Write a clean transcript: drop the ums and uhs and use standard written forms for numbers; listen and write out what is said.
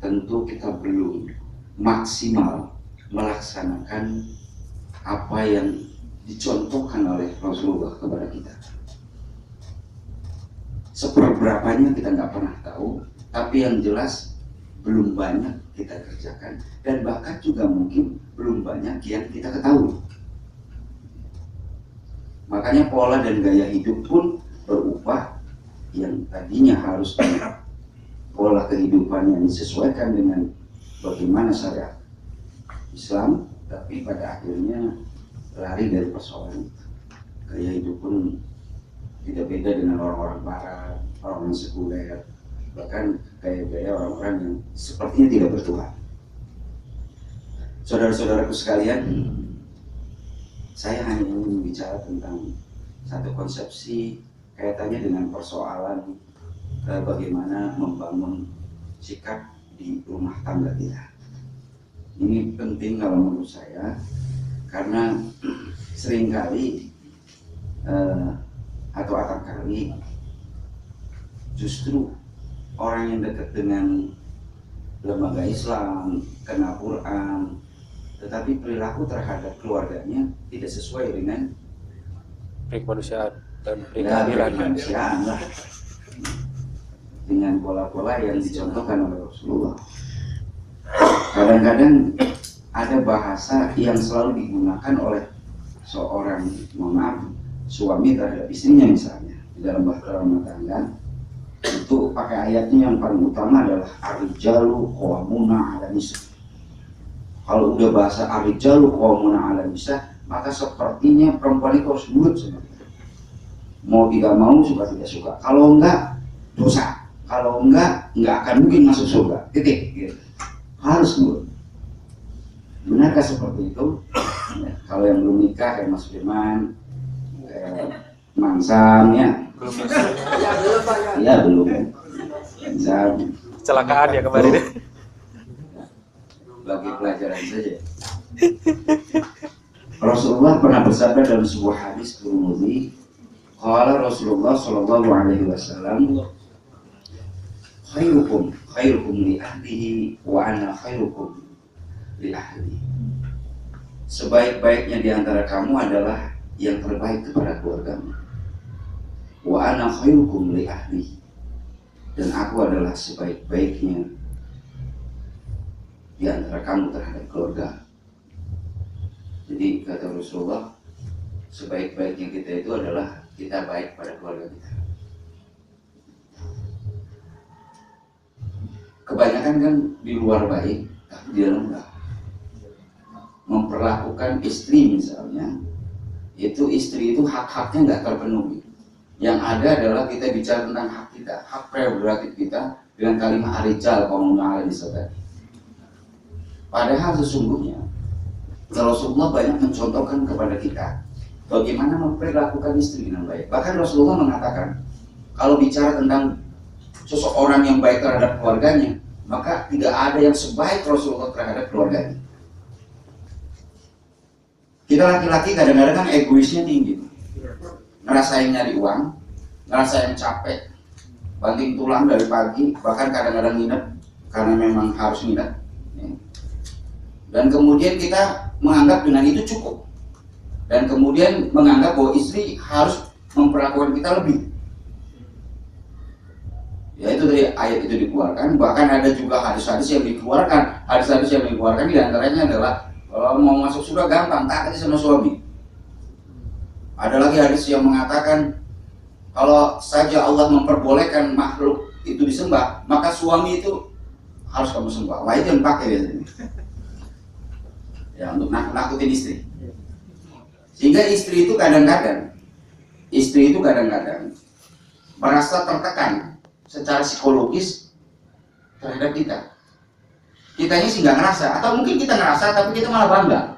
tentu kita belum maksimal melaksanakan apa yang dicontohkan oleh Rasulullah kepada kita. Seberapanya kita nggak pernah tahu, tapi yang jelas belum banyak kita kerjakan, dan bahkan juga mungkin belum banyak yang kita ketahui. Makanya pola dan gaya hidup pun berubah, yang tadinya harus pola kehidupan yang disesuaikan dengan bagaimana syariat Islam, tapi pada akhirnya lari dari persoalan itu. Gaya hidup pun tidak beda dengan orang-orang barat, orang sekuler, bahkan gaya-gaya orang-orang yang sepertinya tidak bertuhan. Saudara-saudaraku sekalian, saya hanya ingin bicara tentang satu konsepsi kaitannya dengan persoalan bagaimana membangun sikap di rumah tangga kita. Ini penting kalau menurut saya, karena seringkali atau akan kali justru orang yang dekat dengan lembaga Islam, kenal Quran, tetapi perilaku terhadap keluarganya tidak sesuai dengan kemanusiaan dan kemanusiaan lah, dengan pola-pola yang dicontohkan oleh Rasulullah. Kadang-kadang ada bahasa yang selalu digunakan oleh seorang, mohon maaf, suami terhadap istrinya misalnya di dalam bahasa rumah tangga, itu pakai ayatnya yang paling utama adalah ar-rijalu qawwamuna 'alan nisa. Kalau udah bahasa ar-rijalu qawwamuna 'alan nisa, maka sepertinya perempuan itu harus nurut sama kita. Mau tidak mau, suka tidak suka. Kalau enggak, dosa. Kalau enggak akan mungkin masuk surga. Titik. Gitu. Harus nurut. Benarkah seperti itu? Ya, kalau yang belum nikah kayak Mas Firman, Mang Sam, ya. Ya belum. Kecelakaan ya kemarin. Bagi pelajaran saja. Rasulullah pernah bersabda dalam sebuah hadis Tirmidzi, qala Rasulullah sallallahu alaihi wasallam, khairukum li ahlihi wa ana khairukum li ahli. Sebaik-baiknya di antara kamu adalah yang terbaik kepada keluargamu. Wa ana khairukum li ahli. Dan aku adalah sebaik-baiknya di antara kamu terhadap keluarga. Jadi kata Rasulullah, sebaik-baiknya kita itu adalah kita baik pada keluarga kita. Kebanyakan kan di luar baik, tapi di dalam enggak. Memperlakukan istri misalnya, itu istri itu hak-haknya enggak terpenuhi. Yang ada adalah kita bicara tentang hak kita, hak prerogatif kita dengan kalimat ar-rijal qawwamuna 'alan nisa. Padahal sesungguhnya Rasulullah banyak mencontohkan kepada kita bagaimana memperlakukan istri dengan baik. Bahkan Rasulullah mengatakan, kalau bicara tentang seseorang yang baik terhadap keluarganya, maka tidak ada yang sebaik Rasulullah terhadap keluarganya. Kita laki-laki kadang-kadang kan egoisnya tinggi, ngerasain nyari uang, ngerasain capek, banting tulang dari pagi, bahkan kadang-kadang nginep karena memang harus nginep. Dan kemudian kita menganggap dengan itu cukup, dan kemudian menganggap bahwa istri harus memperlakukan kita lebih. Ya itu dari ayat itu dikeluarkan. Bahkan ada juga hadis-hadis yang dikeluarkan. Hadis-hadis yang dikeluarkan diantaranya adalah kalau mau masuk surga gampang, taati sama suami. Ada lagi hadis yang mengatakan kalau saja Allah memperbolehkan makhluk itu disembah, maka suami itu harus kamu sembah. Wah itu yang pakai biasanya. Ya untuk nakutin istri. Sehingga istri itu kadang-kadang merasa tertekan secara psikologis terhadap kita. Kitanya sih nggak ngerasa, atau mungkin kita ngerasa tapi kita malah bangga.